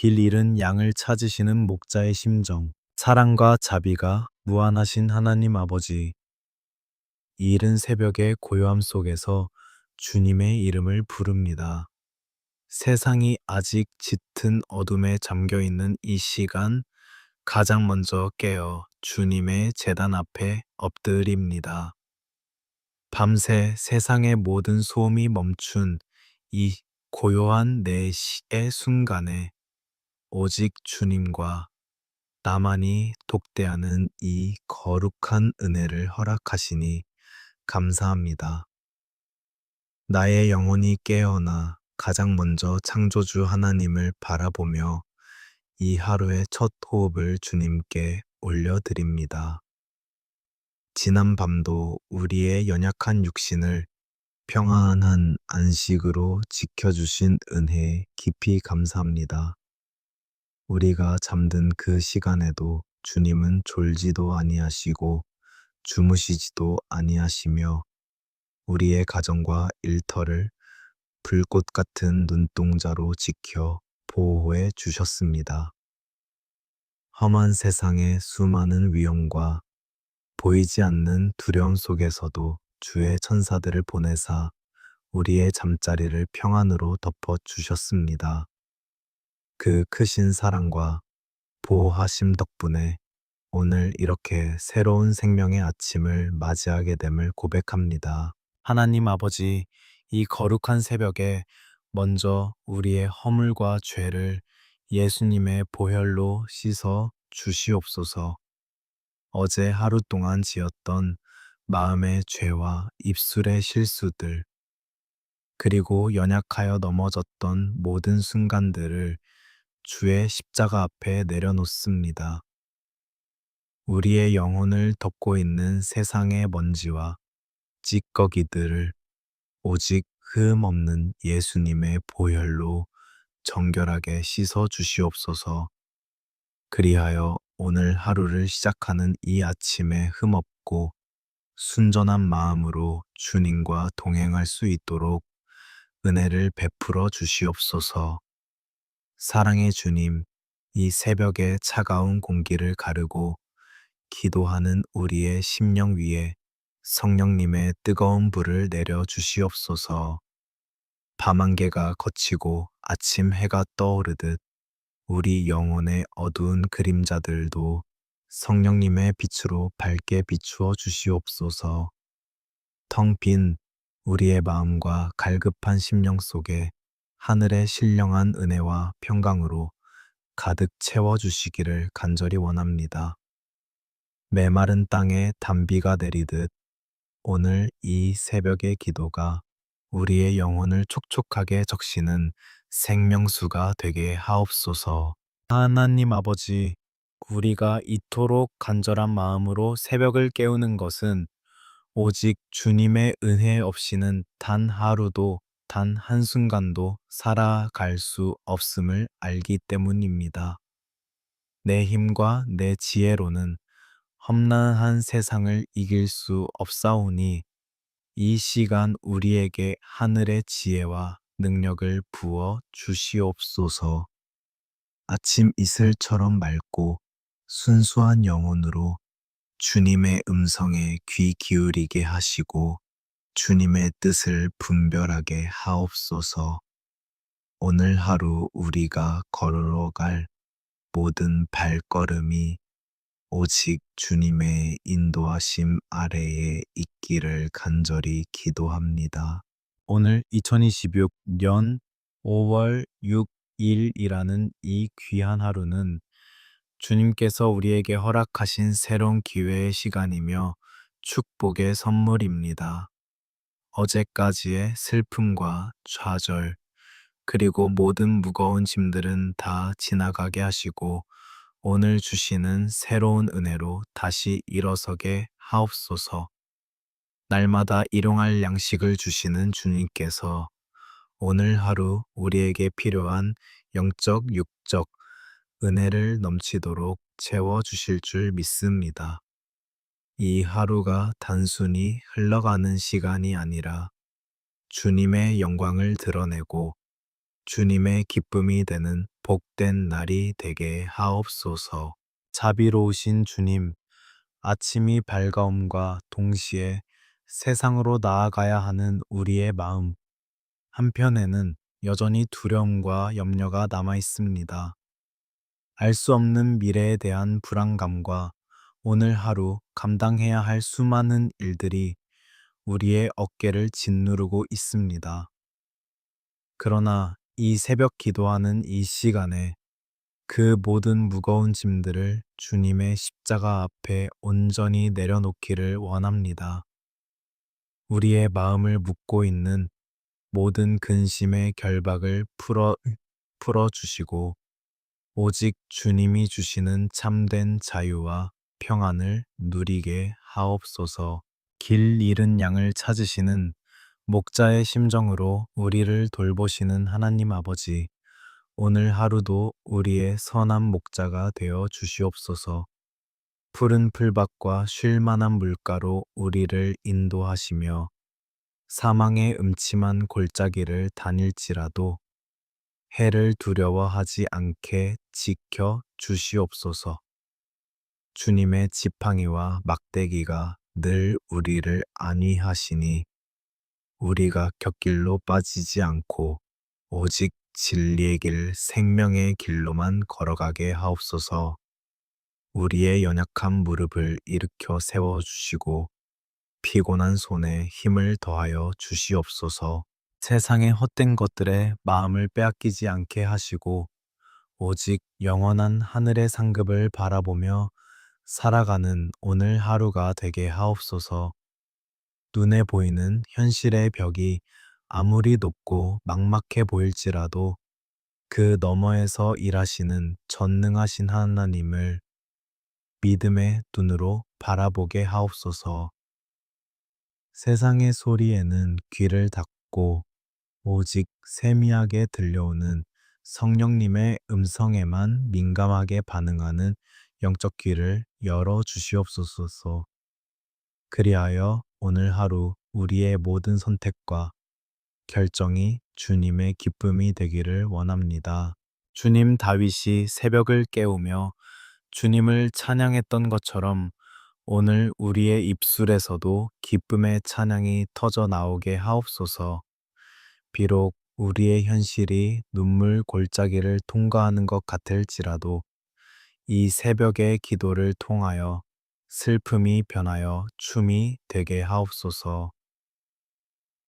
길 잃은 양을 찾으시는 목자의 심정, 사랑과 자비가 무한하신 하나님 아버지, 이 이른 새벽의 고요함 속에서 주님의 이름을 부릅니다. 세상이 아직 짙은 어둠에 잠겨 있는 이 시간, 가장 먼저 깨어 주님의 제단 앞에 엎드립니다. 밤새 세상의 모든 소음이 멈춘 이 고요한 내 시의 순간에 오직 주님과 나만이 독대하는 이 거룩한 은혜를 허락하시니 감사합니다. 나의 영혼이 깨어나 가장 먼저 창조주 하나님을 바라보며 이 하루의 첫 호흡을 주님께 올려드립니다. 지난 밤도 우리의 연약한 육신을 평안한 안식으로 지켜주신 은혜에 깊이 감사합니다. 우리가 잠든 그 시간에도 주님은 졸지도 아니하시고 주무시지도 아니하시며 우리의 가정과 일터를 불꽃 같은 눈동자로 지켜 보호해 주셨습니다. 험한 세상의 수많은 위험과 보이지 않는 두려움 속에서도 주의 천사들을 보내사 우리의 잠자리를 평안으로 덮어 주셨습니다. 그 크신 사랑과 보호하심 덕분에 오늘 이렇게 새로운 생명의 아침을 맞이하게 됨을 고백합니다. 하나님 아버지, 이 거룩한 새벽에 먼저 우리의 허물과 죄를 예수님의 보혈로 씻어 주시옵소서. 어제 하루 동안 지었던 마음의 죄와 입술의 실수들, 그리고 연약하여 넘어졌던 모든 순간들을 주의 십자가 앞에 내려놓습니다. 우리의 영혼을 덮고 있는 세상의 먼지와 찌꺼기들을 오직 흠 없는 예수님의 보혈로 정결하게 씻어 주시옵소서. 그리하여 오늘 하루를 시작하는 이 아침에 흠없고 순전한 마음으로 주님과 동행할 수 있도록 은혜를 베풀어 주시옵소서. 사랑의 주님, 이 새벽의 차가운 공기를 가르고 기도하는 우리의 심령 위에 성령님의 뜨거운 불을 내려 주시옵소서. 밤안개가 걷히고 아침 해가 떠오르듯 우리 영혼의 어두운 그림자들도 성령님의 빛으로 밝게 비추어 주시옵소서. 텅 빈 우리의 마음과 갈급한 심령 속에 하늘의 신령한 은혜와 평강으로 가득 채워 주시기를 간절히 원합니다. 메마른 땅에 단비가 내리듯 오늘 이 새벽의 기도가 우리의 영혼을 촉촉하게 적시는 생명수가 되게 하옵소서. 하나님 아버지, 우리가 이토록 간절한 마음으로 새벽을 깨우는 것은 오직 주님의 은혜 없이는 단 하루도 단 한순간도 살아갈 수 없음을 알기 때문입니다. 내 힘과 내 지혜로는 험난한 세상을 이길 수 없사오니 이 시간 우리에게 하늘의 지혜와 능력을 부어 주시옵소서. 아침 이슬처럼 맑고 순수한 영혼으로 주님의 음성에 귀 기울이게 하시고 주님의 뜻을 분별하게 하옵소서. 오늘 하루 우리가 걸어갈 모든 발걸음이 오직 주님의 인도하심 아래에 있기를 간절히 기도합니다. 오늘 2026년 5월 6일이라는 이 귀한 하루는 주님께서 우리에게 허락하신 새로운 기회의 시간이며 축복의 선물입니다. 어제까지의 슬픔과 좌절, 그리고 모든 무거운 짐들은 다 지나가게 하시고 오늘 주시는 새로운 은혜로 다시 일어서게 하옵소서. 날마다 일용할 양식을 주시는 주님께서 오늘 하루 우리에게 필요한 영적, 육적 은혜를 넘치도록 채워 주실 줄 믿습니다. 이 하루가 단순히 흘러가는 시간이 아니라 주님의 영광을 드러내고 주님의 기쁨이 되는 복된 날이 되게 하옵소서. 자비로우신 주님, 아침이 밝아옴과 동시에 세상으로 나아가야 하는 우리의 마음, 한편에는 여전히 두려움과 염려가 남아 있습니다. 알 수 없는 미래에 대한 불안감과 오늘 하루 감당해야 할 수많은 일들이 우리의 어깨를 짓누르고 있습니다. 그러나 이 새벽 기도하는 이 시간에 그 모든 무거운 짐들을 주님의 십자가 앞에 온전히 내려놓기를 원합니다. 우리의 마음을 묶고 있는 모든 근심의 결박을 풀어주시고 오직 주님이 주시는 참된 자유와 평안을 누리게 하옵소서. 길 잃은 양을 찾으시는 목자의 심정으로 우리를 돌보시는 하나님 아버지, 오늘 하루도 우리의 선한 목자가 되어 주시옵소서. 푸른 풀밭과 쉴 만한 물가로 우리를 인도하시며 사망의 음침한 골짜기를 다닐지라도 해를 두려워하지 않게 지켜 주시옵소서. 주님의 지팡이와 막대기가 늘 우리를 안위하시니 우리가 곁길로 빠지지 않고 오직 진리의 길, 생명의 길로만 걸어가게 하옵소서. 우리의 연약한 무릎을 일으켜 세워주시고 피곤한 손에 힘을 더하여 주시옵소서. 세상의 헛된 것들에 마음을 빼앗기지 않게 하시고 오직 영원한 하늘의 상급을 바라보며 살아가는 오늘 하루가 되게 하옵소서. 눈에 보이는 현실의 벽이 아무리 높고 막막해 보일지라도 그 너머에서 일하시는 전능하신 하나님을 믿음의 눈으로 바라보게 하옵소서. 세상의 소리에는 귀를 닫고 오직 세미하게 들려오는 성령님의 음성에만 민감하게 반응하는 영적 귀를 열어 주시옵소서. 그리하여 오늘 하루 우리의 모든 선택과 결정이 주님의 기쁨이 되기를 원합니다. 주님 다윗이 새벽을 깨우며 주님을 찬양했던 것처럼 오늘 우리의 입술에서도 기쁨의 찬양이 터져 나오게 하옵소서. 비록 우리의 현실이 눈물 골짜기를 통과하는 것 같을지라도 이 새벽의 기도를 통하여 슬픔이 변하여 춤이 되게 하옵소서.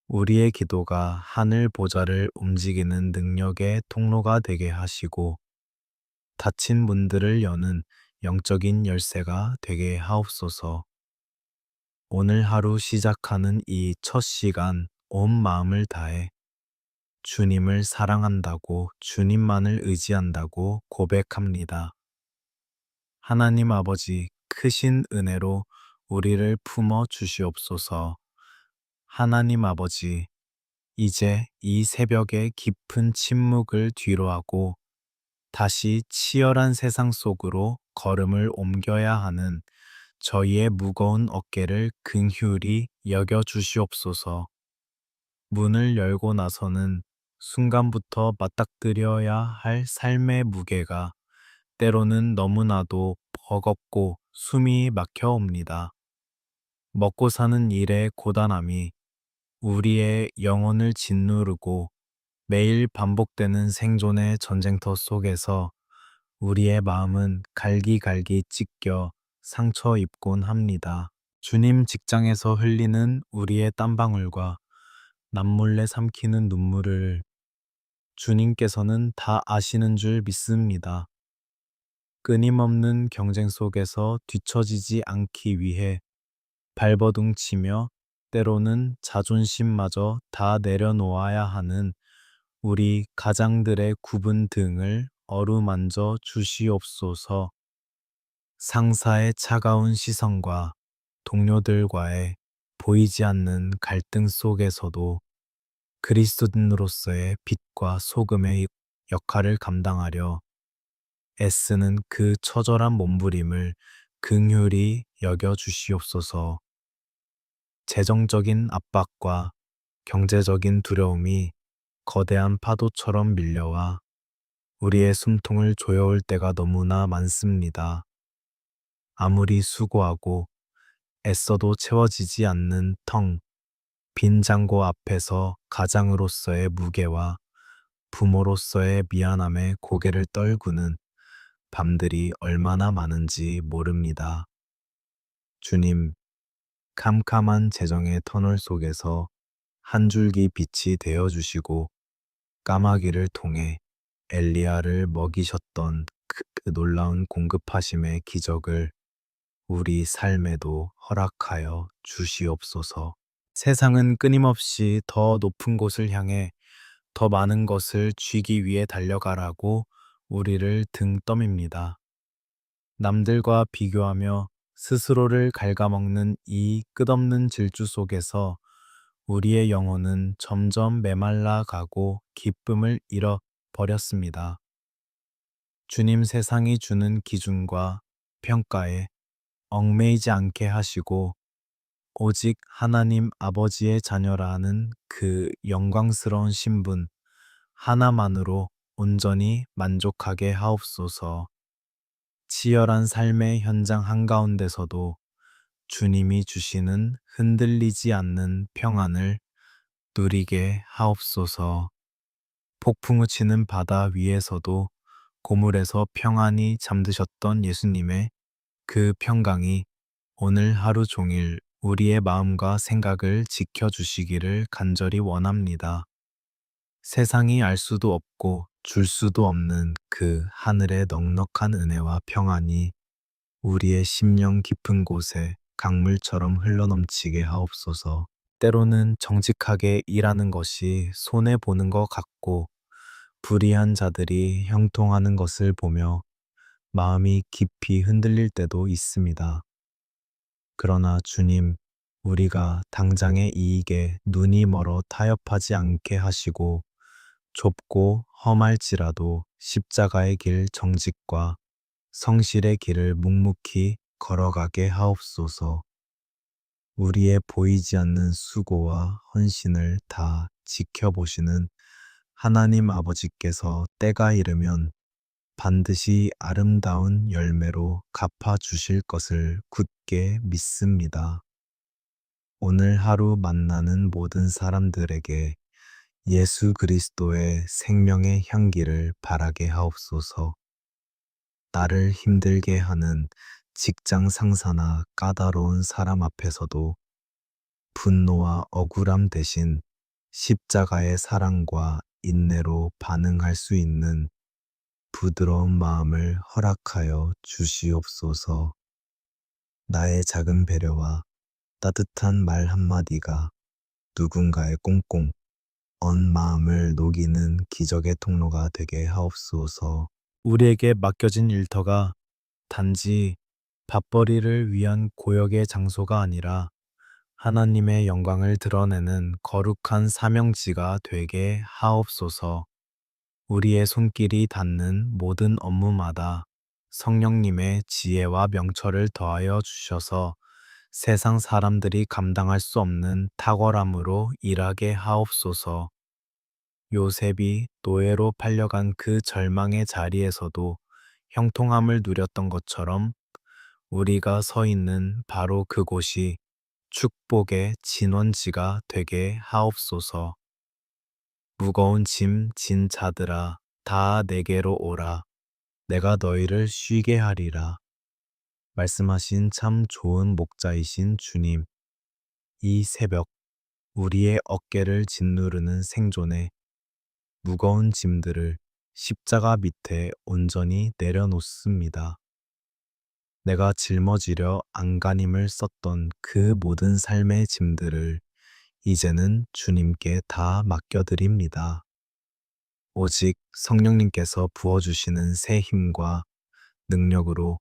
우리의 기도가 하늘 보좌를 움직이는 능력의 통로가 되게 하시고 닫힌 문들을 여는 영적인 열쇠가 되게 하옵소서. 오늘 하루 시작하는 이 첫 시간 온 마음을 다해 주님을 사랑한다고 주님만을 의지한다고 고백합니다. 하나님 아버지 크신 은혜로 우리를 품어 주시옵소서. 하나님 아버지, 이제 이 새벽의 깊은 침묵을 뒤로하고 다시 치열한 세상 속으로 걸음을 옮겨야 하는 저희의 무거운 어깨를 긍휼히 여겨 주시옵소서. 문을 열고 나서는 순간부터 맞닥뜨려야 할 삶의 무게가 때로는 너무나도 버겁고 숨이 막혀옵니다. 먹고 사는 일의 고단함이 우리의 영혼을 짓누르고 매일 반복되는 생존의 전쟁터 속에서 우리의 마음은 갈기갈기 찢겨 상처 입곤 합니다. 주님 직장에서 흘리는 우리의 땀방울과 남몰래 삼키는 눈물을 주님께서는 다 아시는 줄 믿습니다. 끊임없는 경쟁 속에서 뒤처지지 않기 위해 발버둥치며 때로는 자존심마저 다 내려놓아야 하는 우리 가장들의 굽은 등을 어루만져 주시옵소서. 상사의 차가운 시선과 동료들과의 보이지 않는 갈등 속에서도 그리스도인으로서의 빛과 소금의 역할을 감당하려 애쓰는 그 처절한 몸부림을 긍휼히 여겨 주시옵소서. 재정적인 압박과 경제적인 두려움이 거대한 파도처럼 밀려와 우리의 숨통을 조여올 때가 너무나 많습니다. 아무리 수고하고 애써도 채워지지 않는 텅 빈 창고 앞에서 가장으로서의 무게와 부모로서의 미안함에 고개를 떨구는 밤들이 얼마나 많은지 모릅니다. 주님, 캄캄한 재정의 터널 속에서 한 줄기 빛이 되어 주시고 까마귀를 통해 엘리야를 먹이셨던 그 놀라운 공급하심의 기적을 우리 삶에도 허락하여 주시옵소서. 세상은 끊임없이 더 높은 곳을 향해 더 많은 것을 쥐기 위해 달려가라고 우리를 등 떠밉니다. 남들과 비교하며 스스로를 갉아먹는 이 끝없는 질주 속에서 우리의 영혼은 점점 메말라 가고 기쁨을 잃어버렸습니다. 주님, 세상이 주는 기준과 평가에 얽매이지 않게 하시고 오직 하나님 아버지의 자녀라는 그 영광스러운 신분 하나만으로 온전히 만족하게 하옵소서. 치열한 삶의 현장 한가운데서도 주님이 주시는 흔들리지 않는 평안을 누리게 하옵소서. 폭풍우 치는 바다 위에서도 고물에서 평안히 잠드셨던 예수님의 그 평강이 오늘 하루 종일 우리의 마음과 생각을 지켜주시기를 간절히 원합니다. 세상이 알 수도 없고 줄 수도 없는 그 하늘의 넉넉한 은혜와 평안이 우리의 심령 깊은 곳에 강물처럼 흘러넘치게 하옵소서. 때로는 정직하게 일하는 것이 손해보는 것 같고 불의한 자들이 형통하는 것을 보며 마음이 깊이 흔들릴 때도 있습니다. 그러나 주님, 우리가 당장의 이익에 눈이 멀어 타협하지 않게 하시고 좁고 험할지라도 십자가의 길 정직과 성실의 길을 묵묵히 걸어가게 하옵소서. 우리의 보이지 않는 수고와 헌신을 다 지켜보시는 하나님 아버지께서 때가 이르면 반드시 아름다운 열매로 갚아주실 것을 굳게 믿습니다. 오늘 하루 만나는 모든 사람들에게 예수 그리스도의 생명의 향기를 바라게 하옵소서. 나를 힘들게 하는 직장 상사나 까다로운 사람 앞에서도 분노와 억울함 대신 십자가의 사랑과 인내로 반응할 수 있는 부드러운 마음을 허락하여 주시옵소서. 나의 작은 배려와 따뜻한 말 한마디가 누군가의 꽁꽁 언 마음을 녹이는 기적의 통로가 되게 하옵소서. 우리에게 맡겨진 일터가 단지 밥벌이를 위한 고역의 장소가 아니라 하나님의 영광을 드러내는 거룩한 사명지가 되게 하옵소서. 우리의 손길이 닿는 모든 업무마다 성령님의 지혜와 명철을 더하여 주셔서 세상 사람들이 감당할 수 없는 탁월함으로 일하게 하옵소서. 요셉이 노예로 팔려간 그 절망의 자리에서도 형통함을 누렸던 것처럼 우리가 서 있는 바로 그곳이 축복의 진원지가 되게 하옵소서. 무거운 짐 진 자들아, 다 내게로 오라. 내가 너희를 쉬게 하리라. 말씀하신 참 좋은 목자이신 주님, 이 새벽 우리의 어깨를 짓누르는 생존에 무거운 짐들을 십자가 밑에 온전히 내려놓습니다. 내가 짊어지려 안간힘을 썼던 그 모든 삶의 짐들을 이제는 주님께 다 맡겨드립니다. 오직 성령님께서 부어주시는 새 힘과 능력으로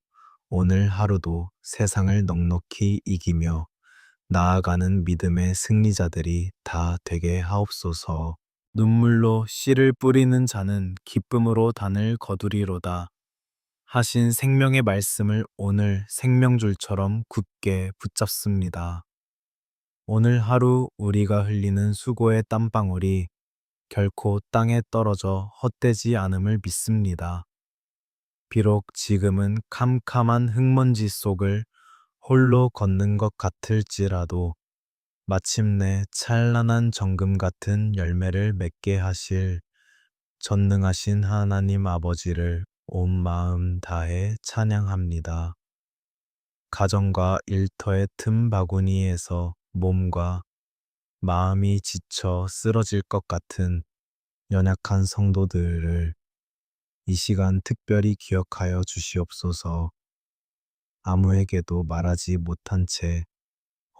오늘 하루도 세상을 넉넉히 이기며 나아가는 믿음의 승리자들이 다 되게 하옵소서. 눈물로 씨를 뿌리는 자는 기쁨으로 단을 거두리로다 하신 생명의 말씀을 오늘 생명줄처럼 굳게 붙잡습니다. 오늘 하루 우리가 흘리는 수고의 땀방울이 결코 땅에 떨어져 헛되지 않음을 믿습니다. 비록 지금은 캄캄한 흙먼지 속을 홀로 걷는 것 같을지라도 마침내 찬란한 정금 같은 열매를 맺게 하실 전능하신 하나님 아버지를 온 마음 다해 찬양합니다. 가정과 일터의 틈 바구니에서 몸과 마음이 지쳐 쓰러질 것 같은 연약한 성도들을 이 시간 특별히 기억하여 주시옵소서. 아무에게도 말하지 못한 채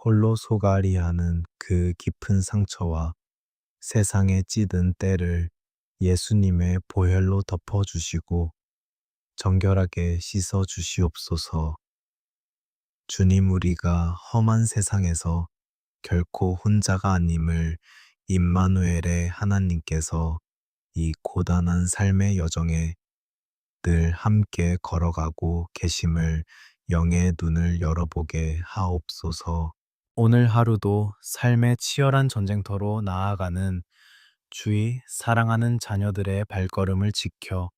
홀로 소갈이하는 그 깊은 상처와 세상에 찌든 때를 예수님의 보혈로 덮어주시고 정결하게 씻어 주시옵소서. 주님, 우리가 험한 세상에서 결코 혼자가 아님을 임마누엘의 하나님께서 이 고단한 삶의 여정에 늘 함께 걸어가고 계심을 영의 눈을 열어보게 하옵소서. 오늘 하루도 삶의 치열한 전쟁터로 나아가는 주의 사랑하는 자녀들의 발걸음을 지켜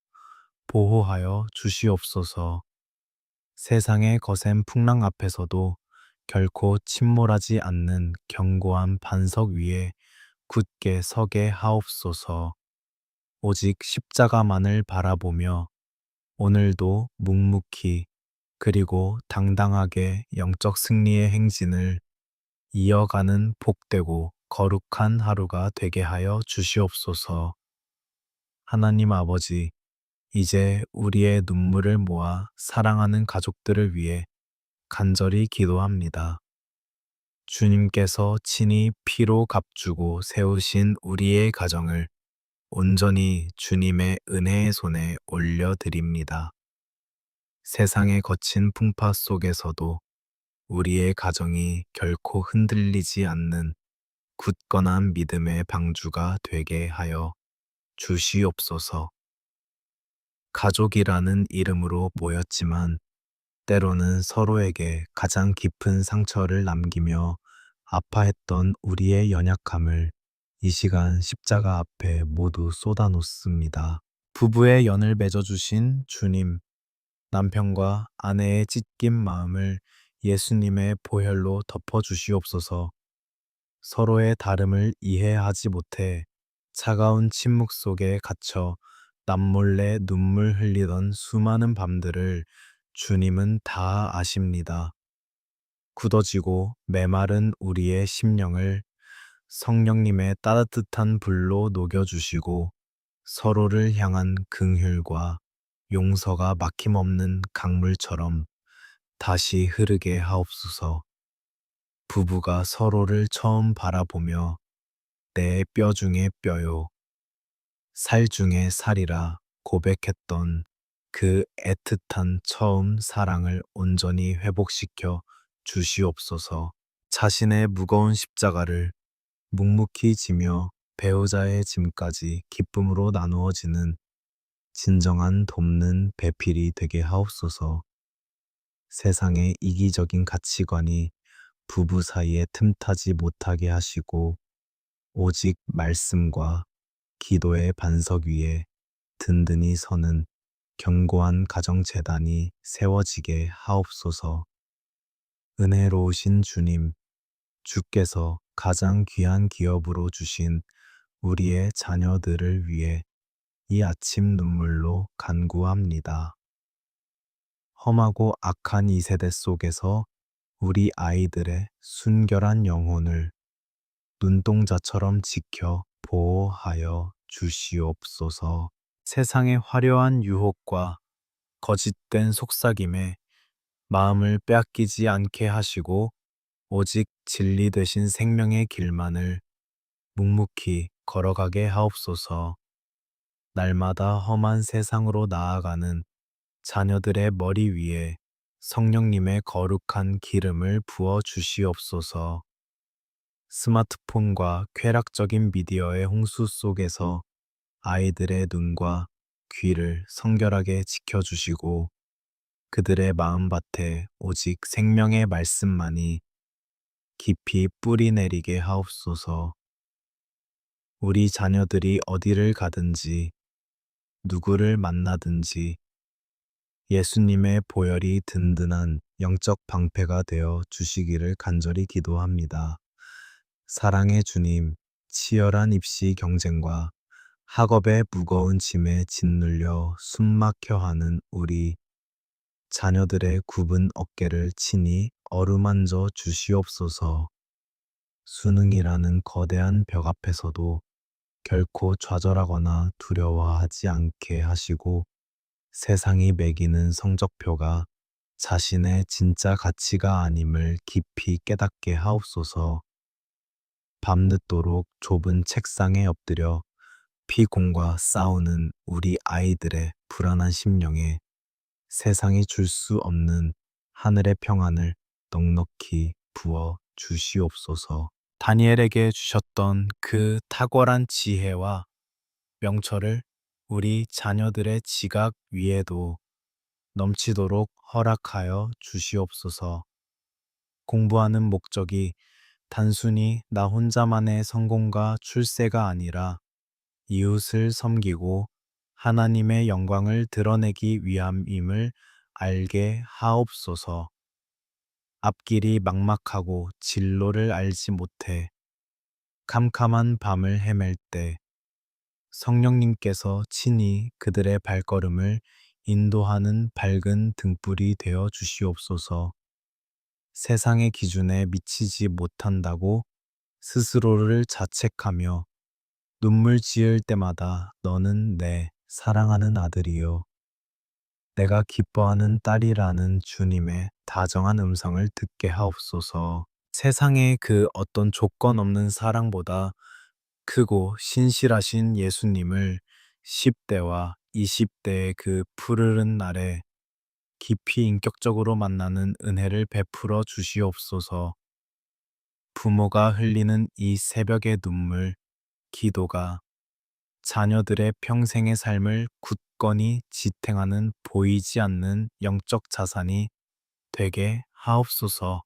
보호하여 주시옵소서. 세상의 거센 풍랑 앞에서도 결코 침몰하지 않는 견고한 반석 위에 굳게 서게 하옵소서. 오직 십자가만을 바라보며 오늘도 묵묵히 그리고 당당하게 영적 승리의 행진을 이어가는 복되고 거룩한 하루가 되게 하여 주시옵소서. 하나님 아버지, 이제 우리의 눈물을 모아 사랑하는 가족들을 위해 간절히 기도합니다. 주님께서 친히 피로 값주고 세우신 우리의 가정을 온전히 주님의 은혜의 손에 올려드립니다. 세상의 거친 풍파 속에서도 우리의 가정이 결코 흔들리지 않는 굳건한 믿음의 방주가 되게 하여 주시옵소서. 가족이라는 이름으로 모였지만 때로는 서로에게 가장 깊은 상처를 남기며 아파했던 우리의 연약함을 이 시간 십자가 앞에 모두 쏟아놓습니다. 부부의 연을 맺어주신 주님, 남편과 아내의 찢긴 마음을 예수님의 보혈로 덮어주시옵소서. 서로의 다름을 이해하지 못해 차가운 침묵 속에 갇혀 남몰래 눈물 흘리던 수많은 밤들을 주님은 다 아십니다. 굳어지고 메마른 우리의 심령을 성령님의 따뜻한 불로 녹여주시고 서로를 향한 긍휼과 용서가 막힘없는 강물처럼 다시 흐르게 하옵소서. 부부가 서로를 처음 바라보며 내 뼈 중에 뼈요, 살 중에 살이라 고백했던 그 애틋한 처음 사랑을 온전히 회복시켜 주시옵소서. 자신의 무거운 십자가를 묵묵히 지며 배우자의 짐까지 기쁨으로 나누어지는 진정한 돕는 배필이 되게 하옵소서. 세상의 이기적인 가치관이 부부 사이에 틈타지 못하게 하시고 오직 말씀과 기도의 반석 위에 든든히 서는 견고한 가정재단이 세워지게 하옵소서. 은혜로우신 주님, 주께서 가장 귀한 기업으로 주신 우리의 자녀들을 위해 이 아침 눈물로 간구합니다. 험하고 악한 이 세대 속에서 우리 아이들의 순결한 영혼을 눈동자처럼 지켜 보호하여 주시옵소서. 세상의 화려한 유혹과 거짓된 속삭임에 마음을 빼앗기지 않게 하시고 오직 진리 되신 생명의 길만을 묵묵히 걸어가게 하옵소서. 날마다 험한 세상으로 나아가는 자녀들의 머리 위에 성령님의 거룩한 기름을 부어 주시옵소서. 스마트폰과 쾌락적인 미디어의 홍수 속에서 아이들의 눈과 귀를 성결하게 지켜주시고 그들의 마음밭에 오직 생명의 말씀만이 깊이 뿌리 내리게 하옵소서. 우리 자녀들이 어디를 가든지 누구를 만나든지 예수님의 보혈이 든든한 영적 방패가 되어 주시기를 간절히 기도합니다. 사랑의 주님, 치열한 입시 경쟁과 학업의 무거운 짐에 짓눌려 숨막혀 하는 우리 자녀들의 굽은 어깨를 친히 어루만져 주시옵소서. 수능이라는 거대한 벽 앞에서도 결코 좌절하거나 두려워하지 않게 하시고 세상이 매기는 성적표가 자신의 진짜 가치가 아님을 깊이 깨닫게 하옵소서. 밤늦도록 좁은 책상에 엎드려 피곤과 싸우는 우리 아이들의 불안한 심령에 세상이 줄 수 없는 하늘의 평안을 넉넉히 부어 주시옵소서. 다니엘에게 주셨던 그 탁월한 지혜와 명철을 우리 자녀들의 지각 위에도 넘치도록 허락하여 주시옵소서. 공부하는 목적이 단순히 나 혼자만의 성공과 출세가 아니라 이웃을 섬기고 하나님의 영광을 드러내기 위함임을 알게 하옵소서. 앞길이 막막하고 진로를 알지 못해 캄캄한 밤을 헤맬 때 성령님께서 친히 그들의 발걸음을 인도하는 밝은 등불이 되어 주시옵소서. 세상의 기준에 미치지 못한다고 스스로를 자책하며 눈물 지을 때마다 너는 내 사랑하는 아들이요. 내가 기뻐하는 딸이라는 주님의 다정한 음성을 듣게 하옵소서. 세상의 그 어떤 조건 없는 사랑보다 크고 신실하신 예수님을 10대와 20대의 그 푸르른 날에 깊이 인격적으로 만나는 은혜를 베풀어 주시옵소서. 부모가 흘리는 이 새벽의 눈물, 기도가 자녀들의 평생의 삶을 굳건히 지탱하는 보이지 않는 영적 자산이 되게 하옵소서.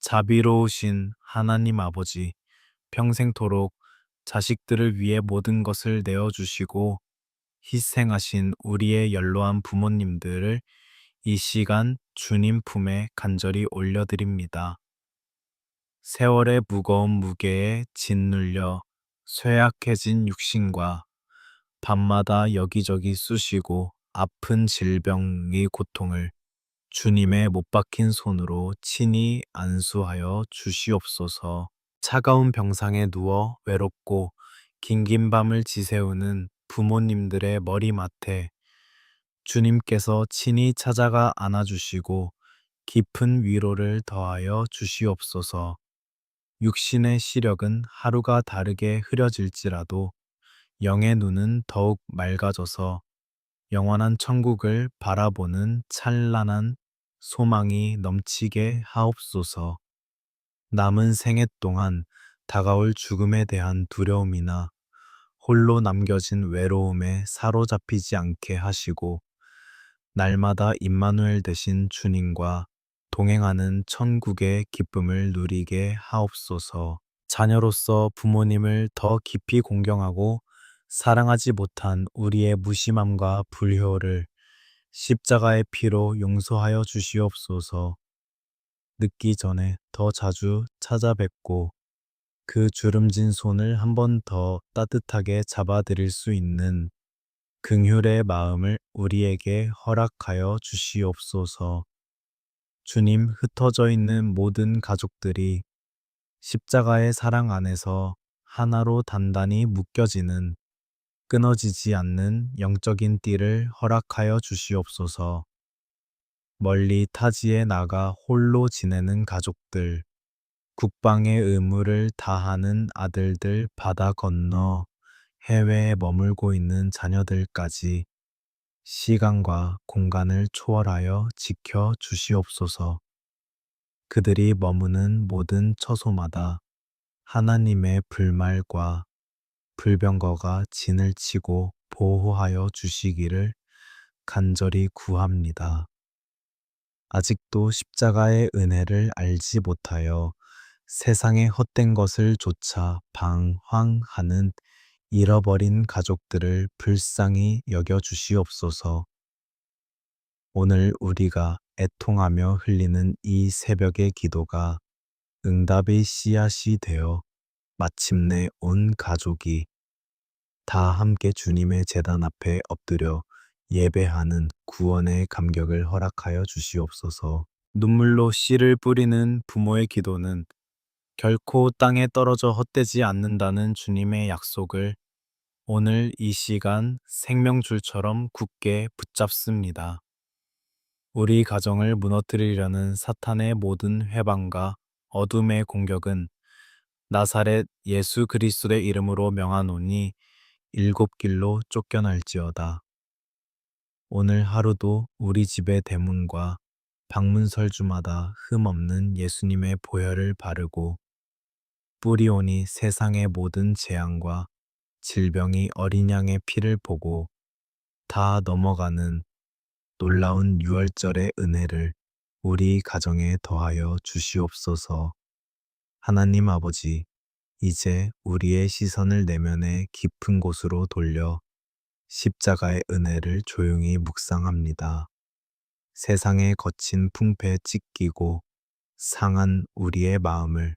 자비로우신 하나님 아버지, 평생토록 자식들을 위해 모든 것을 내어주시고 희생하신 우리의 연로한 부모님들을 이 시간 주님 품에 간절히 올려드립니다. 세월의 무거운 무게에 짓눌려 쇠약해진 육신과 밤마다 여기저기 쑤시고 아픈 질병의 고통을 주님의 못 박힌 손으로 친히 안수하여 주시옵소서. 차가운 병상에 누워 외롭고 긴긴 밤을 지새우는 부모님들의 머리맡에 주님께서 친히 찾아가 안아주시고 깊은 위로를 더하여 주시옵소서. 육신의 시력은 하루가 다르게 흐려질지라도 영의 눈은 더욱 맑아져서 영원한 천국을 바라보는 찬란한 소망이 넘치게 하옵소서. 남은 생애 동안 다가올 죽음에 대한 두려움이나 홀로 남겨진 외로움에 사로잡히지 않게 하시고 날마다 임마누엘 되신 주님과 동행하는 천국의 기쁨을 누리게 하옵소서. 자녀로서 부모님을 더 깊이 공경하고 사랑하지 못한 우리의 무심함과 불효를 십자가의 피로 용서하여 주시옵소서. 늦기 전에 더 자주 찾아뵙고 그 주름진 손을 한 번 더 따뜻하게 잡아드릴 수 있는 긍휼의 마음을 우리에게 허락하여 주시옵소서. 주님, 흩어져 있는 모든 가족들이 십자가의 사랑 안에서 하나로 단단히 묶여지는 끊어지지 않는 영적인 띠를 허락하여 주시옵소서. 멀리 타지에 나가 홀로 지내는 가족들, 국방의 의무를 다하는 아들들, 바다 건너 해외에 머물고 있는 자녀들까지 시간과 공간을 초월하여 지켜 주시옵소서. 그들이 머무는 모든 처소마다 하나님의 불말과 불병거가 진을 치고 보호하여 주시기를 간절히 구합니다. 아직도 십자가의 은혜를 알지 못하여 세상의 헛된 것을 좇아 방황하는 잃어버린 가족들을 불쌍히 여겨 주시옵소서. 오늘 우리가 애통하며 흘리는 이 새벽의 기도가 응답의 씨앗이 되어 마침내 온 가족이 다 함께 주님의 제단 앞에 엎드려 예배하는 구원의 감격을 허락하여 주시옵소서. 눈물로 씨를 뿌리는 부모의 기도는 결코 땅에 떨어져 헛되지 않는다는 주님의 약속을 오늘 이 시간 생명줄처럼 굳게 붙잡습니다. 우리 가정을 무너뜨리려는 사탄의 모든 회방과 어둠의 공격은 나사렛 예수 그리스도의 이름으로 명하노니 일곱 길로 쫓겨날지어다. 오늘 하루도 우리 집의 대문과 방문설주마다 흠없는 예수님의 보혈을 바르고 뿌리오니 세상의 모든 재앙과 질병이 어린 양의 피를 보고 다 넘어가는 놀라운 유월절의 은혜를 우리 가정에 더하여 주시옵소서. 하나님 아버지, 이제 우리의 시선을 내면의 깊은 곳으로 돌려 십자가의 은혜를 조용히 묵상합니다. 세상의 거친 풍패에 찢기고 상한 우리의 마음을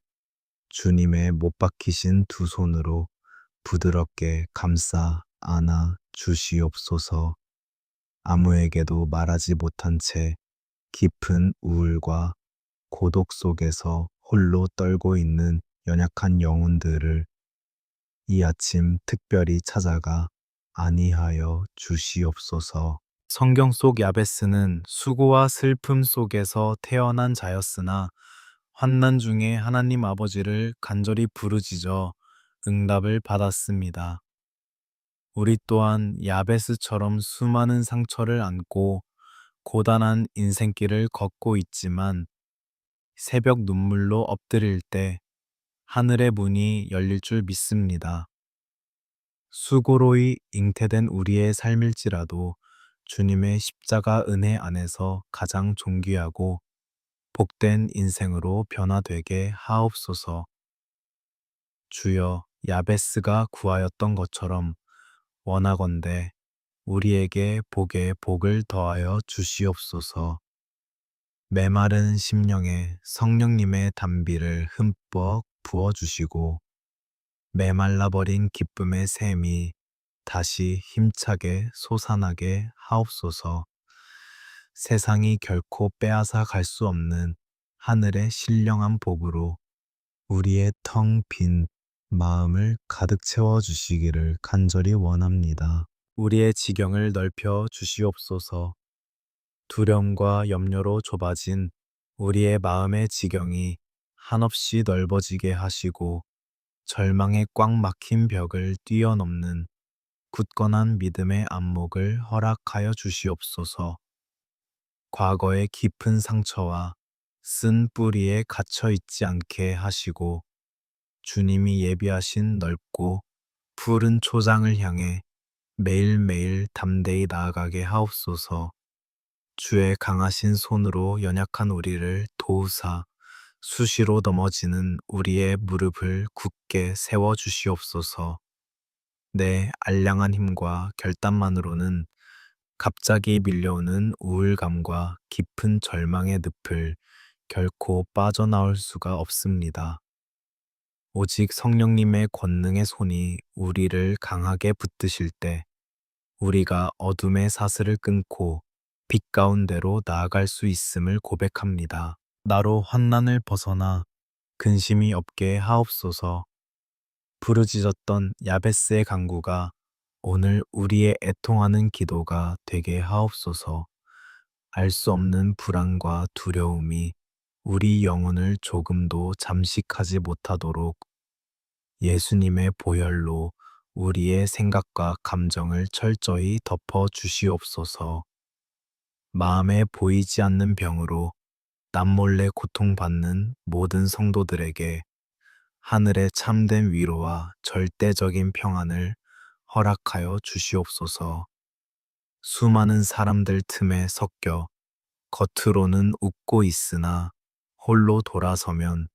주님의 못 박히신 두 손으로 부드럽게 감싸 안아 주시옵소서. 아무에게도 말하지 못한 채 깊은 우울과 고독 속에서 홀로 떨고 있는 연약한 영혼들을 이 아침 특별히 찾아가 안위하여 주시옵소서. 성경 속 야베스는 수고와 슬픔 속에서 태어난 자였으나 환난 중에 하나님 아버지를 간절히 부르짖어 응답을 받았습니다. 우리 또한 야베스처럼 수많은 상처를 안고 고단한 인생길을 걷고 있지만 새벽 눈물로 엎드릴 때 하늘의 문이 열릴 줄 믿습니다. 수고로이 잉태된 우리의 삶일지라도 주님의 십자가 은혜 안에서 가장 존귀하고 복된 인생으로 변화되게 하옵소서. 주여, 야베스가 구하였던 것처럼 원하건대 우리에게 복에 복을 더하여 주시옵소서. 메마른 심령에 성령님의 단비를 흠뻑 부어주시고 메말라버린 기쁨의 샘이 다시 힘차게 솟아나게 하옵소서. 세상이 결코 빼앗아 갈 수 없는 하늘의 신령한 복으로 우리의 텅 빈 마음을 가득 채워 주시기를 간절히 원합니다. 우리의 지경을 넓혀 주시옵소서. 두려움과 염려로 좁아진 우리의 마음의 지경이 한없이 넓어지게 하시고 절망의 꽉 막힌 벽을 뛰어넘는 굳건한 믿음의 안목을 허락하여 주시옵소서. 과거의 깊은 상처와 쓴 뿌리에 갇혀 있지 않게 하시고 주님이 예비하신 넓고 푸른 초장을 향해 매일매일 담대히 나아가게 하옵소서. 주의 강하신 손으로 연약한 우리를 도우사 수시로 넘어지는 우리의 무릎을 굳게 세워 주시옵소서. 내 알량한 힘과 결단만으로는 갑자기 밀려오는 우울감과 깊은 절망의 늪을 결코 빠져나올 수가 없습니다. 오직 성령님의 권능의 손이 우리를 강하게 붙드실 때 우리가 어둠의 사슬을 끊고 빛 가운데로 나아갈 수 있음을 고백합니다. 나로 환난을 벗어나 근심이 없게 하옵소서. 부르짖었던 야베스의 간구가 오늘 우리의 애통하는 기도가 되게 하옵소서. 알 수 없는 불안과 두려움이 우리 영혼을 조금도 잠식하지 못하도록 예수님의 보혈로 우리의 생각과 감정을 철저히 덮어 주시옵소서. 마음에 보이지 않는 병으로 남몰래 고통받는 모든 성도들에게 하늘의 참된 위로와 절대적인 평안을 허락하여 주시옵소서. 수많은 사람들 틈에 섞여 겉으로는 웃고 있으나 홀로 돌아서면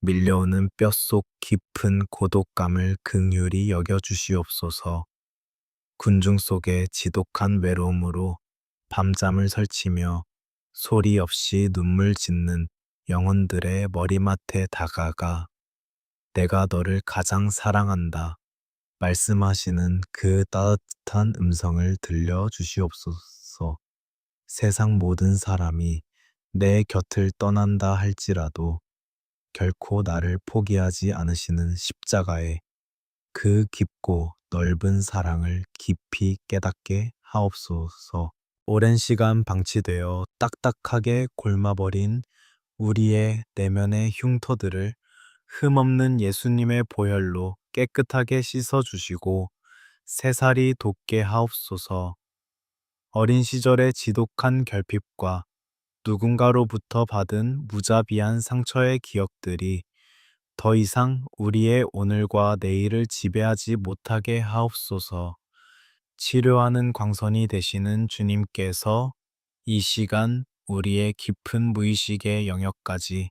밀려오는 뼛속 깊은 고독감을 긍휼히 여겨주시옵소서. 군중 속의 지독한 외로움으로 밤잠을 설치며 소리 없이 눈물 짓는 영혼들의 머리맡에 다가가 내가 너를 가장 사랑한다 말씀하시는 그 따뜻한 음성을 들려주시옵소서. 세상 모든 사람이 내 곁을 떠난다 할지라도 결코 나를 포기하지 않으시는 십자가의 그 깊고 넓은 사랑을 깊이 깨닫게 하옵소서. 오랜 시간 방치되어 딱딱하게 골마버린 우리의 내면의 흉터들을 흠없는 예수님의 보혈로 깨끗하게 씻어주시고 새살이 돋게 하옵소서. 어린 시절의 지독한 결핍과 누군가로부터 받은 무자비한 상처의 기억들이 더 이상 우리의 오늘과 내일을 지배하지 못하게 하옵소서. 치료하는 광선이 되시는 주님께서 이 시간 우리의 깊은 무의식의 영역까지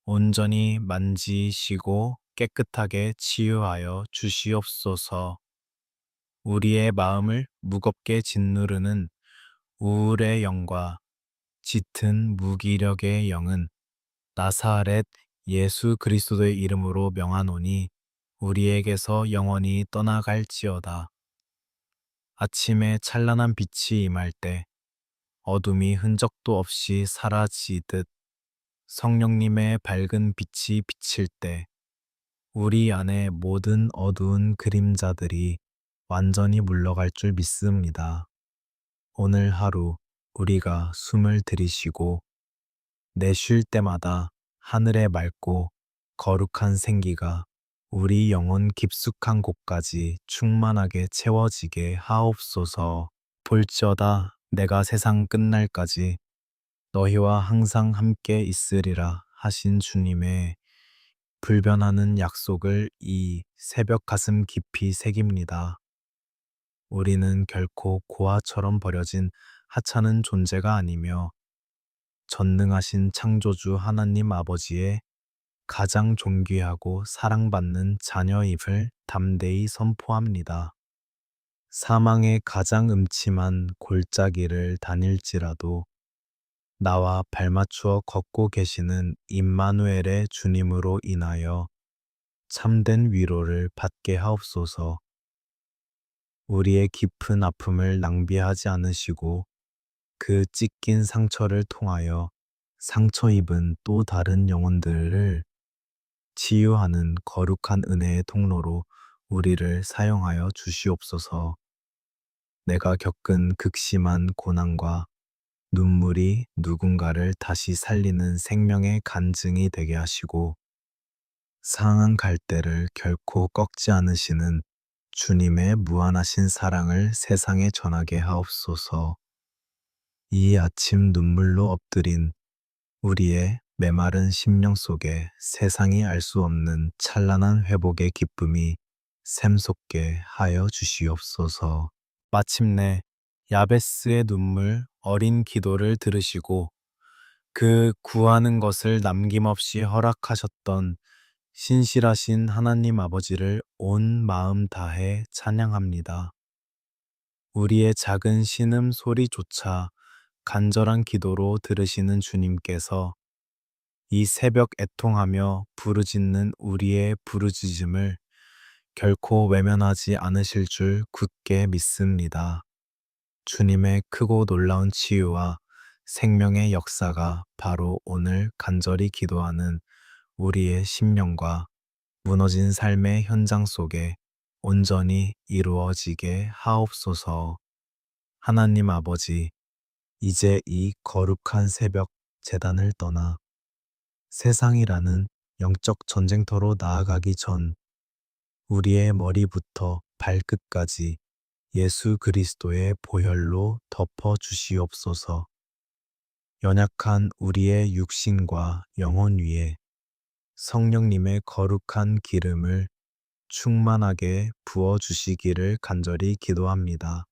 온전히 만지시고 깨끗하게 치유하여 주시옵소서. 우리의 마음을 무겁게 짓누르는 우울의 영과 짙은 무기력의 영은 나사렛 예수 그리스도의 이름으로 명하노니 우리에게서 영원히 떠나갈지어다. 아침에 찬란한 빛이 임할 때 어둠이 흔적도 없이 사라지듯 성령님의 밝은 빛이 비칠 때 우리 안의 모든 어두운 그림자들이 완전히 물러갈 줄 믿습니다. 오늘 하루 우리가 숨을 들이쉬고 내쉴 때마다 하늘의 맑고 거룩한 생기가 우리 영혼 깊숙한 곳까지 충만하게 채워지게 하옵소서. 볼지어다 내가 세상 끝날까지 너희와 항상 함께 있으리라 하신 주님의 불변하는 약속을 이 새벽 가슴 깊이 새깁니다. 우리는 결코 고아처럼 버려진 하찮은 존재가 아니며 전능하신 창조주 하나님 아버지의 가장 존귀하고 사랑받는 자녀임을 담대히 선포합니다. 사망의 가장 음침한 골짜기를 다닐지라도 나와 발맞추어 걷고 계시는 임마누엘의 주님으로 인하여 참된 위로를 받게 하옵소서. 우리의 깊은 아픔을 낭비하지 않으시고 그 찢긴 상처를 통하여 상처 입은 또 다른 영혼들을 치유하는 거룩한 은혜의 통로로 우리를 사용하여 주시옵소서. 내가 겪은 극심한 고난과 눈물이 누군가를 다시 살리는 생명의 간증이 되게 하시고 상한 갈대를 결코 꺾지 않으시는 주님의 무한하신 사랑을 세상에 전하게 하옵소서. 이 아침 눈물로 엎드린 우리의 메마른 심령 속에 세상이 알 수 없는 찬란한 회복의 기쁨이 샘솟게 하여 주시옵소서. 마침내 야베스의 눈물 어린 기도를 들으시고 그 구하는 것을 남김없이 허락하셨던 신실하신 하나님 아버지를 온 마음 다해 찬양합니다. 우리의 작은 신음 소리조차 간절한 기도로 들으시는 주님께서 이 새벽 애통하며 부르짖는 우리의 부르짖음을 결코 외면하지 않으실 줄 굳게 믿습니다. 주님의 크고 놀라운 치유와 생명의 역사가 바로 오늘 간절히 기도하는 우리의 심령과 무너진 삶의 현장 속에 온전히 이루어지게 하옵소서. 하나님 아버지, 이제 이 거룩한 새벽 제단을 떠나 세상이라는 영적 전쟁터로 나아가기 전 우리의 머리부터 발끝까지 예수 그리스도의 보혈로 덮어 주시옵소서. 연약한 우리의 육신과 영혼 위에 성령님의 거룩한 기름을 충만하게 부어 주시기를 간절히 기도합니다.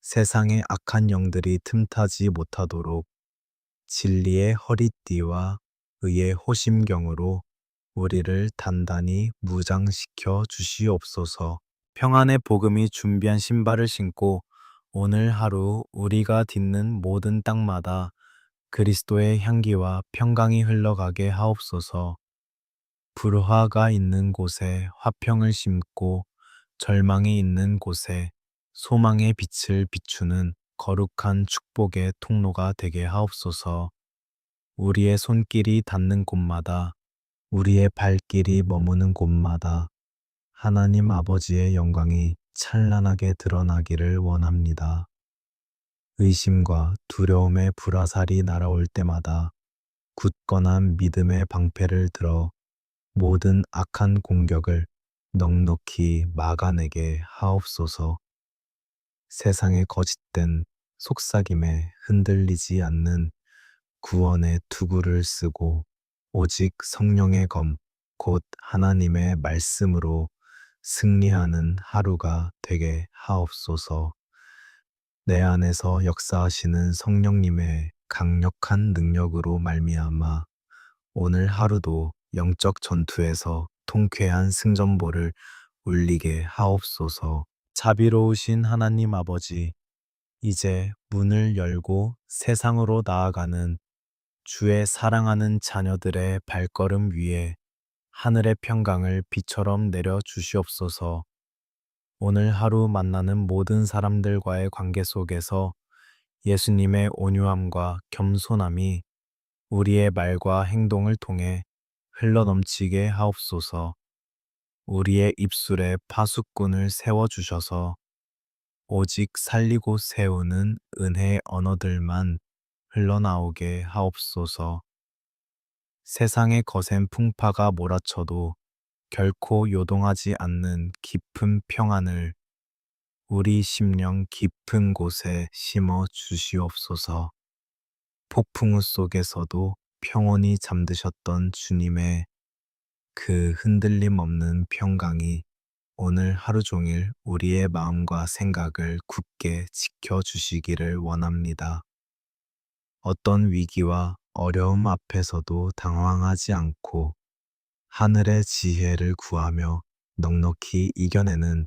세상의 악한 영들이 틈타지 못하도록 진리의 허리띠와 의의 호심경으로 우리를 단단히 무장시켜 주시옵소서. 평안의 복음이 준비한 신발을 신고 오늘 하루 우리가 딛는 모든 땅마다 그리스도의 향기와 평강이 흘러가게 하옵소서. 불화가 있는 곳에 화평을 심고 절망이 있는 곳에 소망의 빛을 비추는 거룩한 축복의 통로가 되게 하옵소서. 우리의 손길이 닿는 곳마다, 우리의 발길이 머무는 곳마다 하나님 아버지의 영광이 찬란하게 드러나기를 원합니다. 의심과 두려움의 불화살이 날아올 때마다 굳건한 믿음의 방패를 들어 모든 악한 공격을 넉넉히 막아내게 하옵소서. 세상의 거짓된 속삭임에 흔들리지 않는 구원의 투구를 쓰고 오직 성령의 검, 곧 하나님의 말씀으로 승리하는 하루가 되게 하옵소서. 내 안에서 역사하시는 성령님의 강력한 능력으로 말미암아 오늘 하루도 영적 전투에서 통쾌한 승전보를 울리게 하옵소서. 자비로우신 하나님 아버지, 이제 문을 열고 세상으로 나아가는 주의 사랑하는 자녀들의 발걸음 위에 하늘의 평강을 비처럼 내려 주시옵소서. 오늘 하루 만나는 모든 사람들과의 관계 속에서 예수님의 온유함과 겸손함이 우리의 말과 행동을 통해 흘러넘치게 하옵소서. 우리의 입술에 파수꾼을 세워주셔서 오직 살리고 세우는 은혜의 언어들만 흘러나오게 하옵소서. 세상의 거센 풍파가 몰아쳐도 결코 요동하지 않는 깊은 평안을 우리 심령 깊은 곳에 심어 주시옵소서. 폭풍우 속에서도 평온히 잠드셨던 주님의 그 흔들림 없는 평강이 오늘 하루 종일 우리의 마음과 생각을 굳게 지켜주시기를 원합니다. 어떤 위기와 어려움 앞에서도 당황하지 않고 하늘의 지혜를 구하며 넉넉히 이겨내는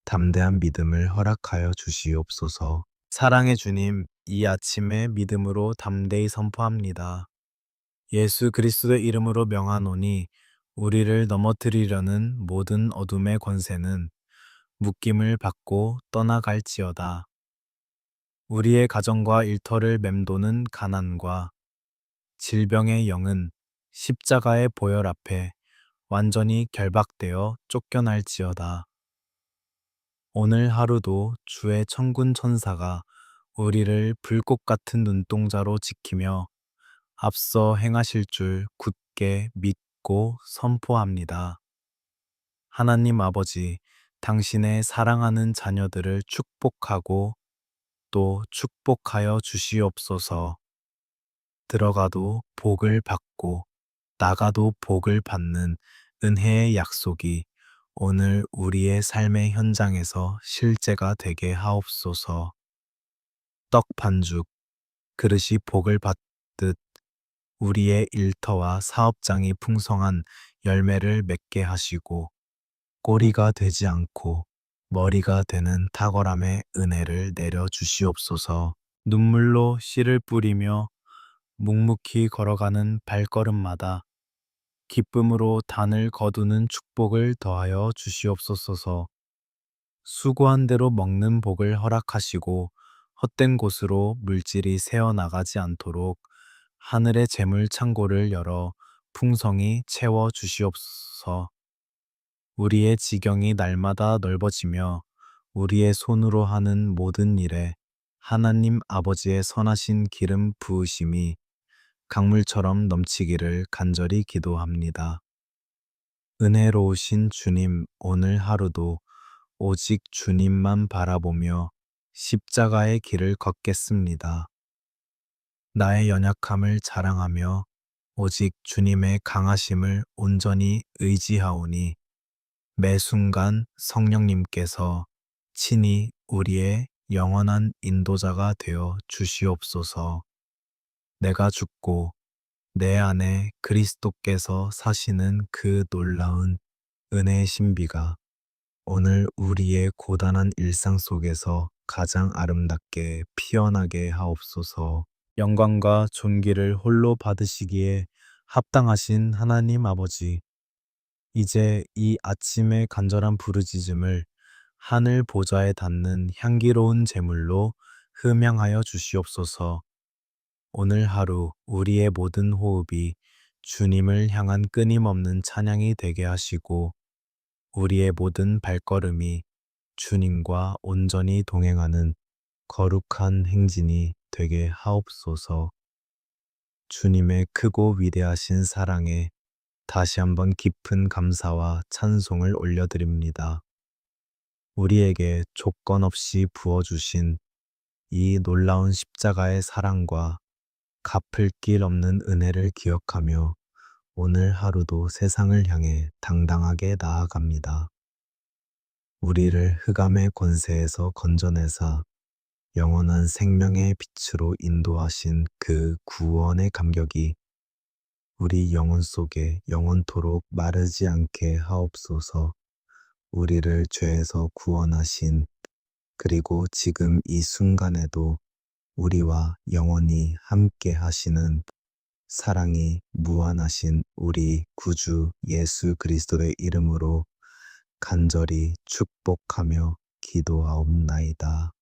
담대한 믿음을 허락하여 주시옵소서. 사랑의 주님, 이 아침에 믿음으로 담대히 선포합니다. 예수 그리스도의 이름으로 명하노니 우리를 넘어뜨리려는 모든 어둠의 권세는 묶임을 받고 떠나갈지어다. 우리의 가정과 일터를 맴도는 가난과 질병의 영은 십자가의 보혈 앞에 완전히 결박되어 쫓겨날지어다. 오늘 하루도 주의 천군 천사가 우리를 불꽃 같은 눈동자로 지키며 앞서 행하실 줄 굳게 믿고 선포합니다. 하나님 아버지, 당신의 사랑하는 자녀들을 축복하고 또 축복하여 주시옵소서. 들어가도 복을 받고 나가도 복을 받는 은혜의 약속이 오늘 우리의 삶의 현장에서 실제가 되게 하옵소서. 떡 반죽, 그릇이 복을 받듯 우리의 일터와 사업장이 풍성한 열매를 맺게 하시고 꼬리가 되지 않고 머리가 되는 탁월함의 은혜를 내려 주시옵소서. 눈물로 씨를 뿌리며 묵묵히 걸어가는 발걸음마다 기쁨으로 단을 거두는 축복을 더하여 주시옵소서. 수고한 대로 먹는 복을 허락하시고 헛된 곳으로 물질이 새어나가지 않도록 하늘의 재물 창고를 열어 풍성히 채워 주시옵소서. 우리의 지경이 날마다 넓어지며 우리의 손으로 하는 모든 일에 하나님 아버지의 선하신 기름 부으심이 강물처럼 넘치기를 간절히 기도합니다. 은혜로우신 주님, 오늘 하루도 오직 주님만 바라보며 십자가의 길을 걷겠습니다. 나의 연약함을 자랑하며 오직 주님의 강하심을 온전히 의지하오니 매 순간 성령님께서 친히 우리의 영원한 인도자가 되어 주시옵소서. 내가 죽고 내 안에 그리스도께서 사시는 그 놀라운 은혜의 신비가 오늘 우리의 고단한 일상 속에서 가장 아름답게 피어나게 하옵소서. 영광과 존귀를 홀로 받으시기에 합당하신 하나님 아버지, 이제 이 아침의 간절한 부르짖음을 하늘 보좌에 닿는 향기로운 제물로 흠양하여 주시옵소서. 오늘 하루 우리의 모든 호흡이 주님을 향한 끊임없는 찬양이 되게 하시고, 우리의 모든 발걸음이 주님과 온전히 동행하는 거룩한 행진이 되게 하옵소서. 주님의 크고 위대하신 사랑에 다시 한번 깊은 감사와 찬송을 올려드립니다. 우리에게 조건 없이 부어주신 이 놀라운 십자가의 사랑과 갚을 길 없는 은혜를 기억하며 오늘 하루도 세상을 향해 당당하게 나아갑니다. 우리를 흑암의 권세에서 건져내사 영원한 생명의 빛으로 인도하신 그 구원의 감격이 우리 영혼 속에 영원토록 마르지 않게 하옵소서. 우리를 죄에서 구원하신, 그리고 지금 이 순간에도 우리와 영원히 함께 하시는 사랑이 무한하신 우리 구주 예수 그리스도의 이름으로 간절히 축복하며 기도하옵나이다.